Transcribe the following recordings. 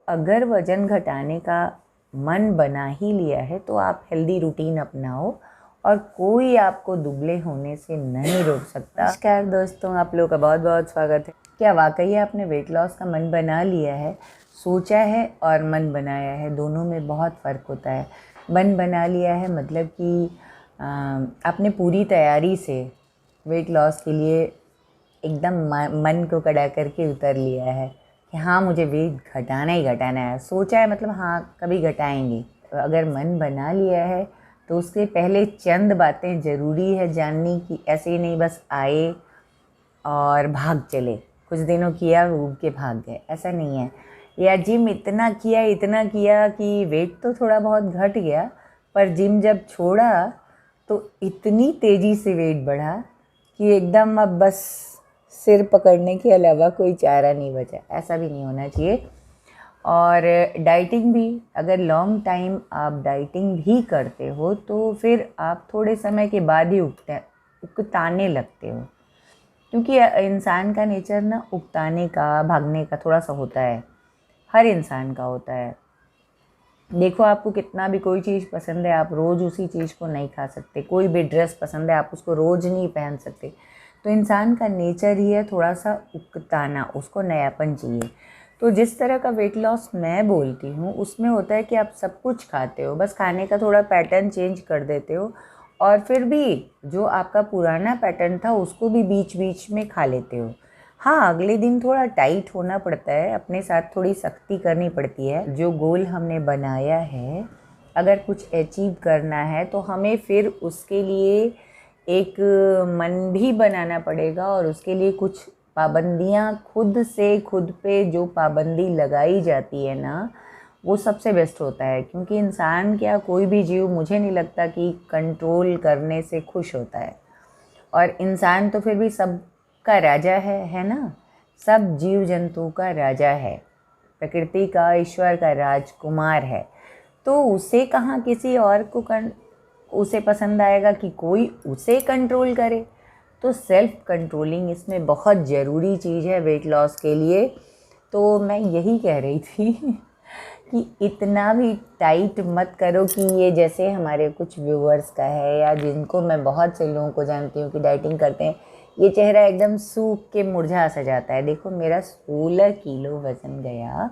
अगर वज़न घटाने का मन बना ही लिया है तो आप हेल्दी रूटीन अपनाओ और कोई आपको दुबले होने से नहीं रोक सकता। नमस्कार दोस्तों, आप लोगों का बहुत बहुत स्वागत है। क्या वाकई आपने वेट लॉस का मन बना लिया है? सोचा है और मन बनाया है, दोनों में बहुत फ़र्क होता है। मन बना लिया है मतलब कि आपने पूरी तैयारी से वेट लॉस के लिए एकदम मन को कड़ा करके उतर लिया है कि हाँ, मुझे वेट घटाना ही घटाना है। सोचा है मतलब हाँ, कभी घटाएंगे। अगर मन बना लिया है तो उसके पहले चंद बातें ज़रूरी है जाननी कि ऐसे ही नहीं बस आए और भाग चले, कुछ दिनों किया उब के भाग गए, ऐसा नहीं है। या जिम इतना किया कि वेट तो थोड़ा बहुत घट गया, पर जिम जब छोड़ा तो इतनी तेज़ी से वेट बढ़ा कि एकदम अब बस सिर पकड़ने के अलावा कोई चारा नहीं बचा। ऐसा भी नहीं होना चाहिए। और डाइटिंग भी, अगर लॉन्ग टाइम आप डाइटिंग भी करते हो तो फिर आप थोड़े समय के बाद ही उकताने लगते हो, क्योंकि इंसान का नेचर ना उकताने का, भागने का थोड़ा सा होता है। हर इंसान का होता है। देखो, आपको कितना भी कोई चीज़ पसंद है, आप रोज़ उसी चीज़ को नहीं खा सकते। कोई भी ड्रेस पसंद है, आप उसको रोज़ नहीं पहन सकते। तो इंसान का नेचर ही है थोड़ा सा उकताना, उसको नयापन चाहिए। तो जिस तरह का वेट लॉस मैं बोलती हूँ उसमें होता है कि आप सब कुछ खाते हो, बस खाने का थोड़ा पैटर्न चेंज कर देते हो, और फिर भी जो आपका पुराना पैटर्न था उसको भी बीच बीच में खा लेते हो। हाँ, अगले दिन थोड़ा टाइट होना पड़ता है, अपने साथ थोड़ी सख्ती करनी पड़ती है। जो गोल हमने बनाया है, अगर कुछ अचीव करना है तो हमें फिर उसके लिए एक मन भी बनाना पड़ेगा, और उसके लिए कुछ पाबंदियाँ, खुद पे जो पाबंदी लगाई जाती है ना, वो सबसे बेस्ट होता है। क्योंकि इंसान क्या, कोई भी जीव मुझे नहीं लगता कि कंट्रोल करने से खुश होता है। और इंसान तो फिर भी सबका राजा है ना। सब जीव जंतु का राजा है, प्रकृति का, ईश्वर का राजकुमार है। तो उसे कहाँ किसी और को उसे पसंद आएगा कि कोई उसे कंट्रोल करे। तो सेल्फ कंट्रोलिंग इसमें बहुत ज़रूरी चीज़ है वेट लॉस के लिए। तो मैं यही कह रही थी कि इतना भी टाइट मत करो कि ये, जैसे हमारे कुछ व्यूअर्स का है या जिनको मैं बहुत से लोगों को जानती हूँ कि डाइटिंग करते हैं, ये चेहरा एकदम सूख के मुरझा सा जाता है। देखो, मेरा 16 किलो वज़न गया,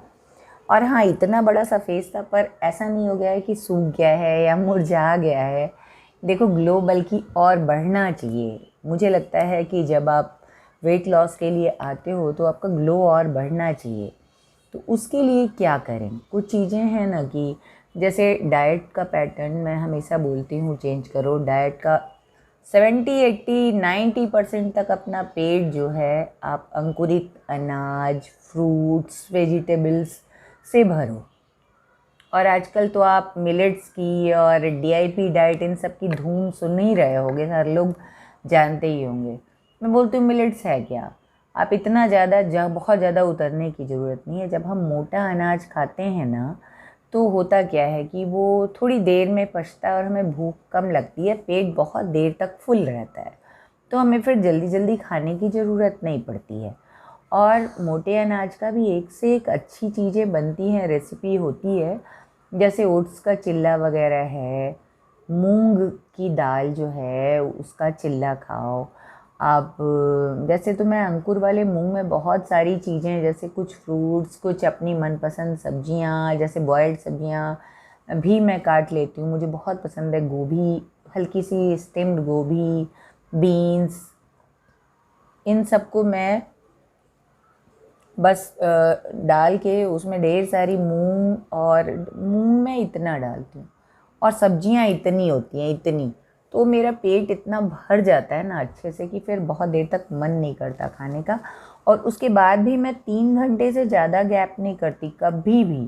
और हाँ, इतना बड़ा सा फेस था, पर ऐसा नहीं हो गया है कि सूख गया है या मुरझा गया है। देखो, ग्लो बल्कि और बढ़ना चाहिए। मुझे लगता है कि जब आप वेट लॉस के लिए आते हो तो आपका ग्लो और बढ़ना चाहिए। तो उसके लिए क्या करें? कुछ चीज़ें हैं ना कि जैसे डाइट का पैटर्न मैं हमेशा बोलती हूँ चेंज करो। डाइट का 70, 80, 90% तक अपना पेट जो है आप अंकुरित अनाज, फ्रूट्स, वेजिटेबल्स से भरो। और आजकल तो आप मिलेट्स की और डीआईपी डाइट, इन सब की धूम सुन ही रहे होगे, हर लोग जानते ही होंगे। मैं बोलती हूँ, मिलेट्स है क्या? आप इतना ज़्यादा बहुत ज़्यादा उतरने की ज़रूरत नहीं है। जब हम मोटा अनाज खाते हैं ना, तो होता क्या है कि वो थोड़ी देर में पचता है और हमें भूख कम लगती है, पेट बहुत देर तक फुल रहता है, तो हमें फिर जल्दी जल्दी खाने की ज़रूरत नहीं पड़ती है। और मोटे अनाज का भी एक से एक अच्छी चीज़ें बनती हैं, रेसिपी होती है। जैसे ओट्स का चिल्ला वगैरह है, मूंग की दाल जो है उसका चिल्ला खाओ आप। जैसे तो मैं अंकुर वाले मूंग में बहुत सारी चीज़ें, जैसे कुछ फ्रूट्स, कुछ अपनी मनपसंद सब्जियां, जैसे बॉयल्ड सब्जियां भी मैं काट लेती हूँ। मुझे बहुत पसंद है गोभी, हल्की सी स्टिम्ड गोभी, बीन्स, इन सबको मैं बस डाल के उसमें ढेर सारी मूंग, और मूंग में इतना डालती हूँ, और सब्जियाँ इतनी होती हैं, इतनी, तो मेरा पेट इतना भर जाता है ना अच्छे से कि फिर बहुत देर तक मन नहीं करता खाने का। और उसके बाद भी मैं 3 घंटे से ज़्यादा गैप नहीं करती कभी भी,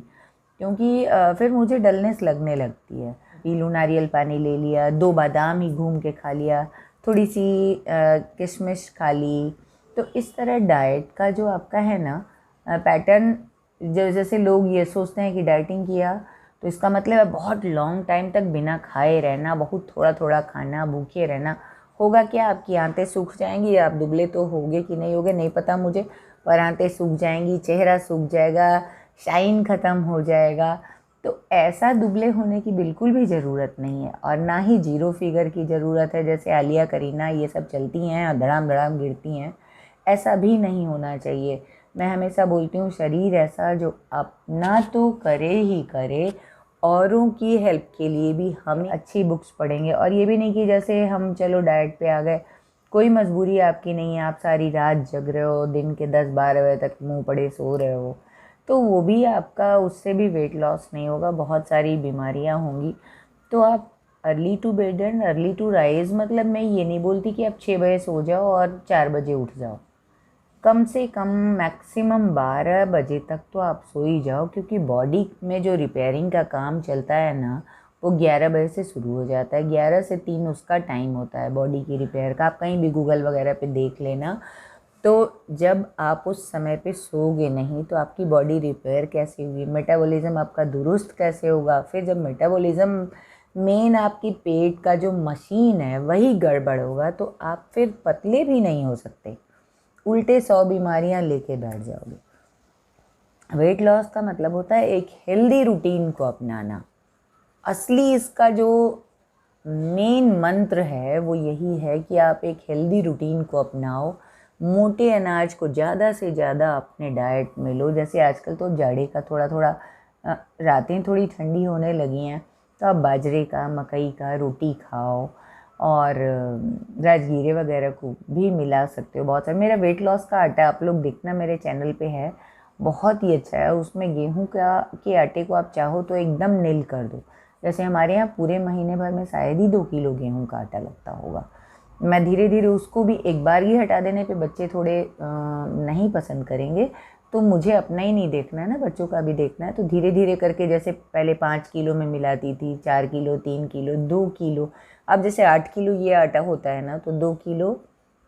क्योंकि फिर मुझे डलनेस लगने लगती है। पी लूँ, नारियल पानी ले लिया, 2 बादाम ही घूम के खा लिया, थोड़ी सी किशमिश खा ली। तो इस तरह डाइट का जो आपका है ना पैटर्न, जो जैसे लोग ये सोचते हैं कि डाइटिंग किया तो इसका मतलब है बहुत लॉन्ग टाइम तक बिना खाए रहना, बहुत थोड़ा थोड़ा खाना, भूखे रहना। होगा क्या, आपकी आंतें सूख जाएंगी। आप दुबले तो होगे कि नहीं होगे नहीं पता मुझे, पर आंतें सूख जाएंगी, चेहरा सूख जाएगा, शाइन ख़त्म हो जाएगा। तो ऐसा दुबले होने की बिल्कुल भी ज़रूरत नहीं है, और ना ही जीरो फिगर की ज़रूरत है जैसे आलिया करीना ये सब चलती हैं और धड़ाम धड़ाम गिरती हैं। ऐसा भी नहीं होना चाहिए। मैं हमेशा बोलती हूँ शरीर ऐसा जो अपना तो करे ही करे, औरों की हेल्प के लिए भी हम अच्छी बुक्स पढ़ेंगे। और ये भी नहीं कि जैसे हम चलो डाइट पे आ गए, कोई मजबूरी आपकी नहीं है, आप सारी रात जग रहे हो, दिन के 10-12 बजे तक मुंह पड़े सो रहे हो, तो वो भी आपका, उससे भी वेट लॉस नहीं होगा, बहुत सारी बीमारियां होंगी। तो आप early to bed and early to rise, मतलब मैं ये नहीं बोलती कि आप 6 बजे सो जाओ और 4 बजे उठ जाओ। कम से कम मैक्सिमम 12 बजे तक तो आप सो ही जाओ, क्योंकि बॉडी में जो रिपेयरिंग का काम चलता है ना, वो 11 बजे से शुरू हो जाता है। 11 से 3 उसका टाइम होता है बॉडी की रिपेयर का। आप कहीं भी गूगल वगैरह पे देख लेना। तो जब आप उस समय पे सोओगे नहीं तो आपकी बॉडी रिपेयर कैसे होगी, मेटाबॉलिज्म आपका दुरुस्त कैसे होगा। फिर जब मेटाबॉलिज्म, मेन आपकी पेट का जो मशीन है वही गड़बड़ होगा, तो आप फिर पतले भी नहीं हो सकते, उल्टे 100 बीमारियां लेके बैठ जाओगे। वेट लॉस का मतलब होता है एक हेल्दी रूटीन को अपनाना। असली इसका जो मेन मंत्र है वो यही है कि आप एक हेल्दी रूटीन को अपनाओ। मोटे अनाज को ज़्यादा से ज़्यादा अपने डाइट में लो। जैसे आजकल तो जाड़े का थोड़ा थोड़ा, रातें थोड़ी ठंडी होने लगी हैं, तो आप बाजरे का, मकई का रोटी खाओ, और राजगीरे वगैरह को भी मिला सकते हो। बहुत सारे, मेरा वेट लॉस का आटा आप लोग देखना मेरे चैनल पे है, बहुत ही अच्छा है। उसमें गेहूं के आटे को आप चाहो तो एकदम नील कर दो। जैसे हमारे यहाँ पूरे महीने भर में शायद ही 2 किलो गेहूं का आटा लगता होगा। मैं धीरे धीरे उसको भी, एक बार ही हटा देने पे बच्चे थोड़े नहीं पसंद करेंगे, तो मुझे अपना ही नहीं देखना है ना, बच्चों का भी देखना है। तो धीरे धीरे करके, जैसे पहले 5 किलो में मिलाती थी, 4 किलो, 3 किलो, 2 किलो, अब जैसे 8 किलो ये आटा होता है ना, तो 2 किलो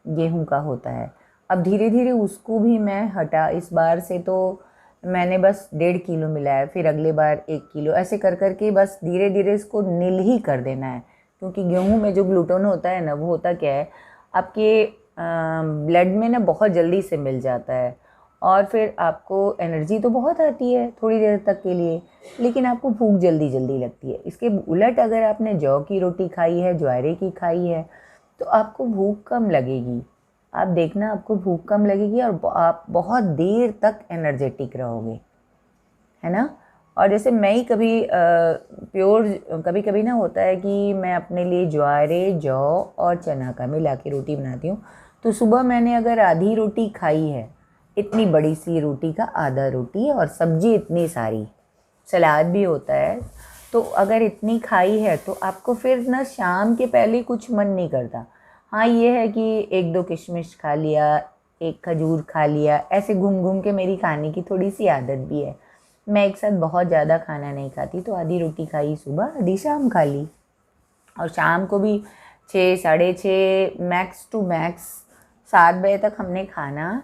गेहूं का होता है। अब धीरे धीरे उसको भी मैं हटा, इस बार से तो मैंने बस 1.5 किलो मिलाया, फिर अगले बार 1 किलो, ऐसे कर करके बस धीरे धीरे इसको नील ही कर देना है। क्योंकि गेहूं में जो ग्लूटेन होता है ना, वो होता क्या है, आपके ब्लड में ना बहुत जल्दी से मिल जाता है, और फिर आपको एनर्जी तो बहुत आती है थोड़ी देर तक के लिए, लेकिन आपको भूख जल्दी जल्दी लगती है। इसके उलट अगर आपने जौ की रोटी खाई है, ज्वारे की खाई है, तो आपको भूख कम लगेगी। आप देखना, आपको भूख कम लगेगी और आप बहुत देर तक एनर्जेटिक रहोगे, है ना। और जैसे मैं ही कभी प्योर, कभी कभी ना होता है कि मैं अपने लिए ज्वारे, जौ और चना का मिला के रोटी बनाती हूँ। तो सुबह मैंने अगर आधी रोटी खाई है, इतनी बड़ी सी रोटी का आधा रोटी, और सब्जी इतनी सारी, सलाद भी होता है, तो अगर इतनी खाई है तो आपको फिर ना शाम के पहले कुछ मन नहीं करता। हाँ ये है कि 1-2 किशमिश खा लिया, 1 खजूर खा लिया, ऐसे घूम घूम के मेरी खाने की थोड़ी सी आदत भी है। मैं एक साथ बहुत ज़्यादा खाना नहीं खाती, तो आधी रोटी खाई सुबह, आधी शाम खा ली। और शाम को भी 6, 6:30, मैक्स टू मैक्स 7 बजे तक हमने खाना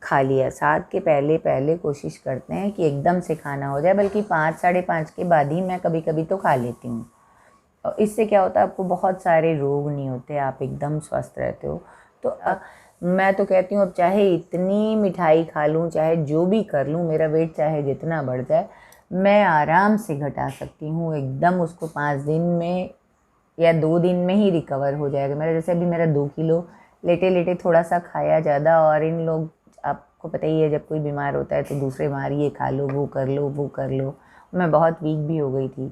खा लिया। 7 के पहले पहले कोशिश करते हैं कि एकदम से खाना हो जाए, बल्कि 5, 5:30 के बाद ही मैं कभी कभी तो खा लेती हूँ। और इससे क्या होता है, आपको बहुत सारे रोग नहीं होते, आप एकदम स्वस्थ रहते हो। तो मैं तो कहती हूँ अब चाहे इतनी मिठाई खा लूँ, चाहे जो भी कर लूँ, मेरा वेट चाहे जितना बढ़ जाए, मैं आराम से घटा सकती हूँ एकदम। उसको 5 दिन में या 2 दिन में ही रिकवर हो जाएगा मेरा। जैसे अभी मेरा 2 किलो लेटे लेटे थोड़ा सा खाया ज़्यादा, और इन लोग, आपको पता ही है जब कोई बीमार होता है तो दूसरे बीमार, ये खा लो, वो कर लो, वो कर लो। मैं बहुत वीक भी हो गई थी,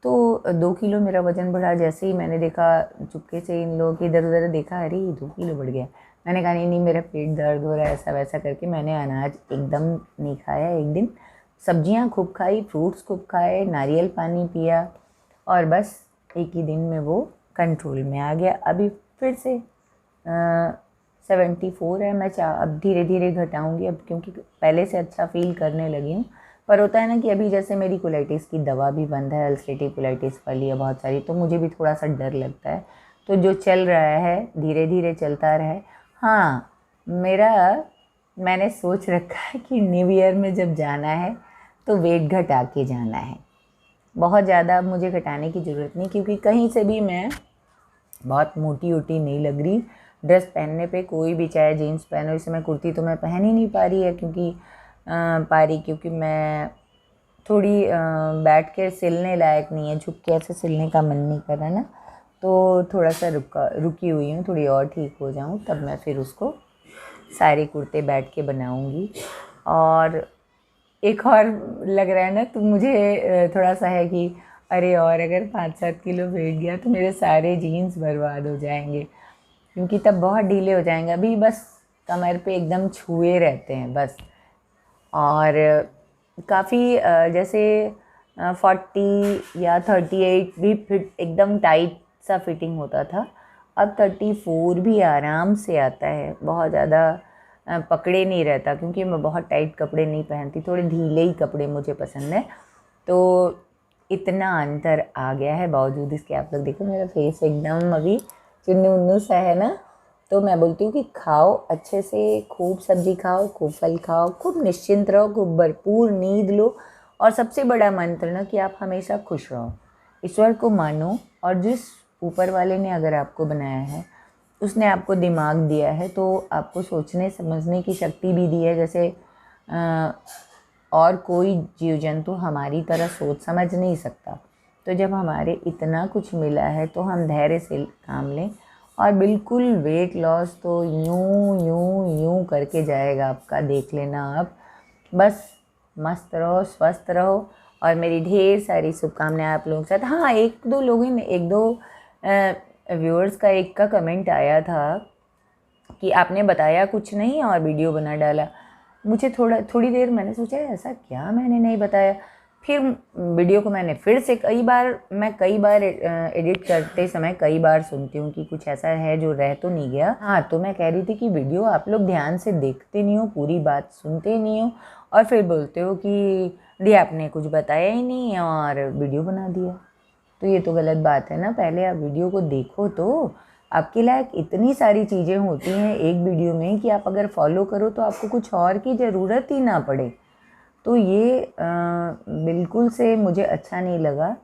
तो 2 किलो मेरा वज़न बढ़ा। जैसे ही मैंने देखा, चुपके से इन लोगों की इधर उधर देखा, अरे 2 किलो बढ़ गया। मैंने कहा नहीं नहीं, मेरा पेट दर्द हो रहा है, ऐसा वैसा करके मैंने अनाज एकदम नहीं खाया एक दिन। सब्जियां खूब खाई, फ्रूट्स खूब खाए, नारियल पानी पिया, और बस एक ही दिन में वो कंट्रोल में आ गया। अभी फिर से 74 है। मैं अब धीरे धीरे घटाऊंगी अब, क्योंकि पहले से अच्छा फील करने लगी हूँ। पर होता है ना कि अभी जैसे मेरी कोलाइटिस की दवा भी बंद है, अल्सरेटिव कोलाइटिस वाली है बहुत सारी, तो मुझे भी थोड़ा सा डर लगता है। तो जो चल रहा है धीरे धीरे चलता रहे। हाँ, मैंने सोच रखा है कि न्यू ईयर में जब जाना है तो वेट घटा के जाना है। बहुत ज़्यादा अब मुझे घटाने की ज़रूरत नहीं, क्योंकि कहीं से भी मैं बहुत मोटी वोटी नहीं लग रही। ड्रेस पहनने पे कोई भी, चाहे जीन्स पहनो, इस समय कुर्ती तो मैं पहन ही नहीं पा रही है, क्योंकि पा रही, क्योंकि मैं थोड़ी बैठ के सिलने लायक नहीं है, झुक के ऐसे सिलने का मन नहीं कर रहा ना, तो थोड़ा सा रुकी हुई हूँ, थोड़ी और ठीक हो जाऊँ तब मैं फिर उसको सारे कुर्ते बैठ के बनाऊँगी। और एक और लग रहा है ना, तो मुझे थोड़ा सा है कि अरे और अगर 5-7 किलो वेट गया तो मेरे सारे जीन्स बर्बाद हो जाएंगे, क्योंकि तब बहुत ढीले हो जाएंगे। अभी बस कमर पे एकदम छुए रहते हैं बस। और काफ़ी जैसे 40 या 38 भी फिट एकदम टाइट सा फिटिंग होता था, अब 34 भी आराम से आता है, बहुत ज़्यादा पकड़े नहीं रहता, क्योंकि मैं बहुत टाइट कपड़े नहीं पहनती, थोड़े ढीले ही कपड़े मुझे पसंद है। तो इतना अंतर आ गया है, बावजूद इसके आप लोग देखो मेरा फेस एकदम अभी चुन्नू उन्नू सा है ना। तो मैं बोलती हूँ कि खाओ अच्छे से, खूब सब्जी खाओ, खूब फल खाओ, खूब निश्चिंत रहो, खूब भरपूर नींद लो, और सबसे बड़ा मंत्र ना कि आप हमेशा खुश रहो, ईश्वर को मानो, और जिस ऊपर वाले ने अगर आपको बनाया है, उसने आपको दिमाग दिया है, तो आपको सोचने समझने की शक्ति भी दी है, जैसे और कोई जीव जंतु हमारी तरह सोच समझ नहीं सकता। तो जब हमारे इतना कुछ मिला है तो हम धैर्य से काम लें, और बिल्कुल वेट लॉस तो यूं यूं यूं करके जाएगा आपका, देख लेना आप। बस मस्त रहो, स्वस्थ रहो, और मेरी ढेर सारी शुभकामनाएं आप लोगों के साथ। हाँ, एक दो व्यूअर्स का एक का कमेंट आया था कि आपने बताया कुछ नहीं और वीडियो बना डाला। मुझे थोड़ी देर मैंने सोचा ऐसा क्या मैंने नहीं बताया, फिर वीडियो को मैंने फिर से कई बार एडिट करते समय कई बार सुनती हूँ कि कुछ ऐसा है जो रह तो नहीं गया। हाँ, तो मैं कह रही थी कि वीडियो आप लोग ध्यान से देखते नहीं हो, पूरी बात सुनते नहीं हो, और फिर बोलते हो कि दी आपने कुछ बताया ही नहीं और वीडियो बना दिया। तो ये तो गलत बात है ना, पहले आप वीडियो को देखो। तो आपके लायक इतनी सारी चीज़ें होती हैं एक वीडियो में कि आप अगर फॉलो करो तो आपको कुछ और की ज़रूरत ही ना पड़े। तो ये बिल्कुल से मुझे अच्छा नहीं लगा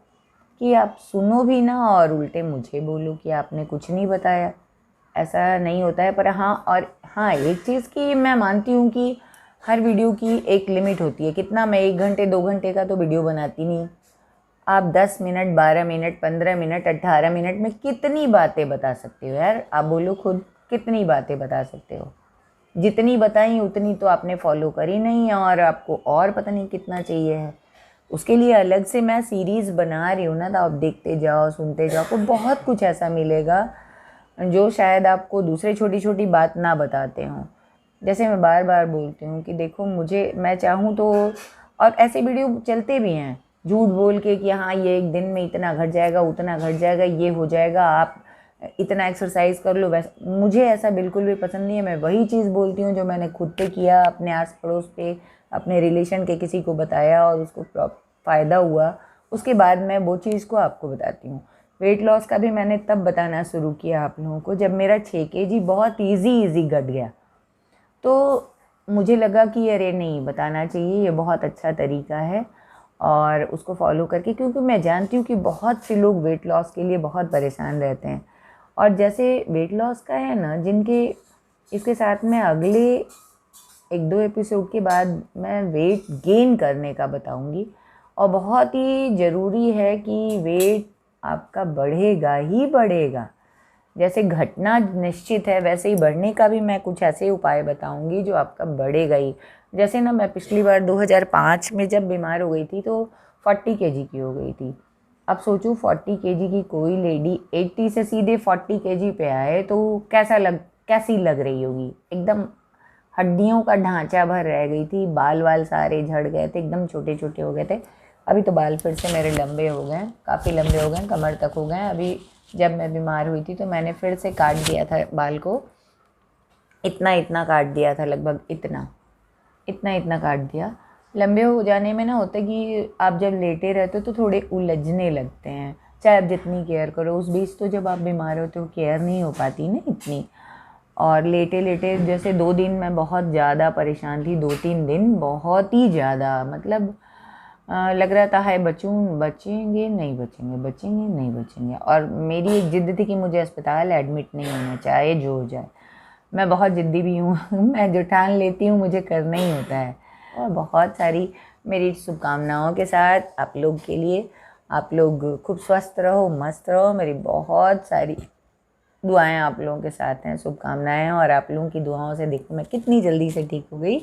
कि आप सुनो भी ना और उल्टे मुझे बोलो कि आपने कुछ नहीं बताया। ऐसा नहीं होता है। पर हाँ, एक चीज़ की मैं मानती हूँ कि हर वीडियो की एक लिमिट होती है। कितना, मैं 1 घंटे 2 घंटे का तो वीडियो बनाती नहीं। आप 10 मिनट, 12 मिनट, 15 मिनट, 18 मिनट में कितनी बातें बता सकते हो यार? आप बोलो खुद, कितनी बातें बता सकते हो? जितनी बताई उतनी तो आपने फॉलो करी नहीं, और आपको और पता नहीं कितना चाहिए है। उसके लिए अलग से मैं सीरीज़ बना रही हूँ ना, तो आप देखते जाओ, सुनते जाओ, आपको बहुत कुछ ऐसा मिलेगा जो शायद आपको दूसरे छोटी छोटी बात ना बताते हों। जैसे मैं बार बार बोलती हूँ कि देखो, मैं चाहूँ तो, और ऐसे वीडियो चलते भी हैं झूठ बोल के कि हाँ ये एक दिन में इतना घट जाएगा, उतना घट जाएगा, ये हो जाएगा, आप इतना एक्सरसाइज कर लो। वैसा मुझे ऐसा बिल्कुल भी पसंद नहीं है। मैं वही चीज़ बोलती हूँ जो मैंने खुद पे किया, अपने आस पड़ोस पे, अपने रिलेशन के किसी को बताया और उसको फ़ायदा हुआ, उसके बाद मैं वो चीज़ को आपको बताती हूँ। वेट लॉस का भी मैंने तब बताना शुरू किया आप लोगों को जब मेरा 6 kg बहुत ईजी घट गया। तो मुझे लगा कि अरे नहीं, बताना चाहिए, ये बहुत अच्छा तरीका है, और उसको फॉलो करके, क्योंकि मैं जानती हूँ कि बहुत से लोग वेट लॉस के लिए बहुत परेशान रहते हैं। और जैसे वेट लॉस का है ना, जिनके, इसके साथ में अगले 1-2 एपिसोड के बाद मैं वेट गेन करने का बताऊंगी। और बहुत ही ज़रूरी है कि वेट आपका बढ़ेगा ही बढ़ेगा। जैसे घटना निश्चित है, वैसे ही बढ़ने का भी मैं कुछ ऐसे उपाय बताऊंगी जो आपका बढ़ेगा ही। जैसे ना, मैं पिछली बार 2005 में जब बीमार हो गई थी तो 40 kg की हो गई थी। अब सोचो 40 kg की कोई लेडी 80 से सीधे 40 kg पे आए तो कैसी लग रही होगी? एकदम हड्डियों का ढांचा भर रह गई थी, बाल वाल सारे झड़ गए थे, एकदम छोटे छोटे हो गए थे। अभी तो बाल फिर से मेरे लंबे हो गए, काफ़ी लंबे हो गए, कमर तक हो गए। अभी जब मैं बीमार हुई थी तो मैंने फिर से काट दिया था बाल को, इतना इतना काट दिया था, लगभग इतना इतना काट दिया। लंबे हो जाने में ना होता है कि आप जब लेटे रहते हो तो थोड़े उलझने लगते हैं, चाहे आप जितनी केयर करो। उस बीच तो जब आप बीमार होते हो केयर नहीं हो पाती ना इतनी। और लेटे लेटे जैसे 2 दिन मैं बहुत ज़्यादा परेशान थी, 2-3 दिन बहुत ही ज़्यादा, मतलब लग रहा था हाय बचेंगे नहीं बचेंगे। और मेरी एक ज़िद थी कि मुझे अस्पताल एडमिट नहीं होना, चाहे जो हो जाए। मैं बहुत ज़िद्दी भी हूँ मैं जो ठान लेती हूँ मुझे करना ही होता है। और बहुत सारी मेरी शुभकामनाओं के साथ आप लोग के लिए। आप लोग खूब स्वस्थ रहो, मस्त रहो। मेरी बहुत सारी दुआएं आप लोगों के साथ हैं, शुभकामनाएं हैं। और आप लोगों की दुआओं से देखो मैं कितनी जल्दी से ठीक हो गई।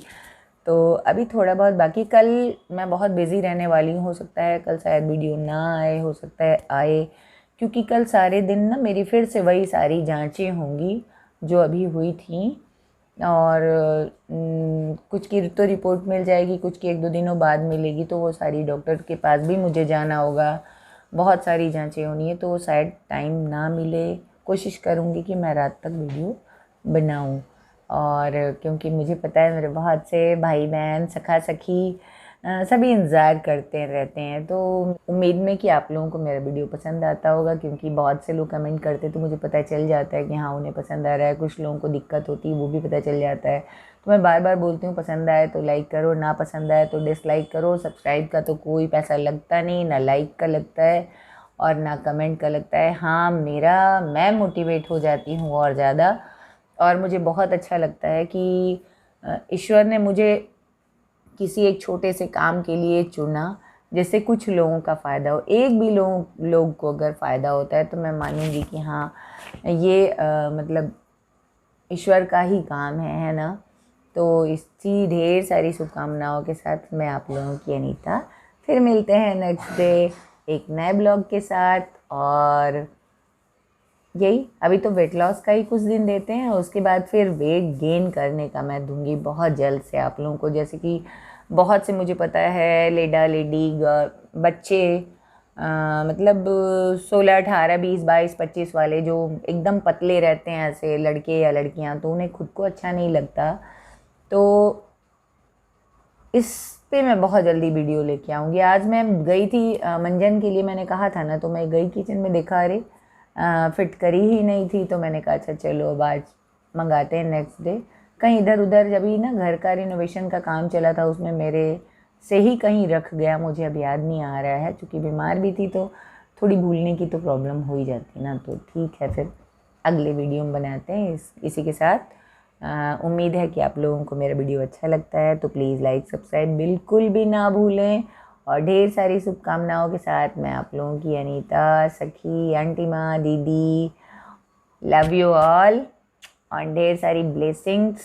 तो अभी थोड़ा बहुत बाकी, कल मैं बहुत बिज़ी रहने वाली हूँ। हो सकता है कल शायद वीडियो ना आए, हो सकता है आए, क्योंकि कल सारे दिन ना मेरी फिर से वही सारी जांचें होंगी जो अभी हुई थी। और कुछ की तो रिपोर्ट मिल जाएगी, कुछ की 1-2 दिनों बाद मिलेगी। तो वो सारी डॉक्टर के पास भी मुझे जाना होगा, बहुत सारी जांचें होनी है। तो वो शायद टाइम ना मिले। कोशिश करूँगी कि मैं रात तक वीडियो बनाऊँ। और क्योंकि मुझे पता है मेरे बहुत से भाई बहन, सखा सखी सभी इंतज़ार करते रहते हैं। तो उम्मीद में कि आप लोगों को मेरा वीडियो पसंद आता होगा, क्योंकि बहुत से लोग कमेंट करते तो मुझे पता चल जाता है कि हाँ उन्हें पसंद आ रहा है। कुछ लोगों को दिक्कत होती है वो भी पता चल जाता है। तो मैं बार बार बोलती हूँ, पसंद आए तो लाइक करो, ना पसंद आए तो डिसलाइक करो। सब्सक्राइब का तो कोई पैसा लगता नहीं, ना लाइक का लगता है और ना कमेंट का लगता है। हाँ मैं मोटिवेट हो जाती हूँ और ज़्यादा। और मुझे बहुत अच्छा लगता है कि ईश्वर ने मुझे किसी एक छोटे से काम के लिए चुना, जैसे कुछ लोगों का फ़ायदा हो। एक भी लोग को अगर फ़ायदा होता है तो मैं मानूंगी कि हाँ ये मतलब ईश्वर का ही काम है ना। तो इसी ढेर सारी शुभकामनाओं के साथ मैं आप लोगों की अनीता, फिर मिलते हैं नेक्स्ट डे एक नए ब्लॉग के साथ। और यही, अभी तो वेट लॉस का ही कुछ दिन देते हैं, उसके बाद फिर वेट गेन करने का मैं दूंगी बहुत जल्द से आप लोगों को। जैसे कि बहुत से मुझे पता है लेडा लेडी बच्चे मतलब 16, 18, 20, 22, 25 वाले जो एकदम पतले रहते हैं ऐसे लड़के या लड़कियां, तो उन्हें खुद को अच्छा नहीं लगता। तो इस पे मैं बहुत जल्दी वीडियो लेके आऊँगी। आज मैं गई थी मंजन के लिए, मैंने कहा था ना, तो मैं गई किचन में, देखा अरे फिट करी ही नहीं थी। तो मैंने कहा अच्छा चलो अब आज मंगाते हैं नेक्स्ट डे। कहीं इधर उधर जब ही ना घर का रिनोवेशन का काम चला था, उसमें मेरे से ही कहीं रख गया, मुझे अब याद नहीं आ रहा है। चूँकि बीमार भी थी तो थोड़ी भूलने की तो प्रॉब्लम हो ही जाती ना। तो ठीक है, फिर अगले वीडियो में बनाते हैं इसी के साथ। उम्मीद है कि आप लोगों को मेरा वीडियो अच्छा लगता है, तो प्लीज़ लाइक सब्सक्राइब बिल्कुल भी ना भूलें। और ढेर सारी शुभकामनाओं के साथ मैं आप लोगों की अनीता, सखी, आंटी माँ, दीदी, लव यू ऑल। और ढेर सारी ब्लेसिंग्स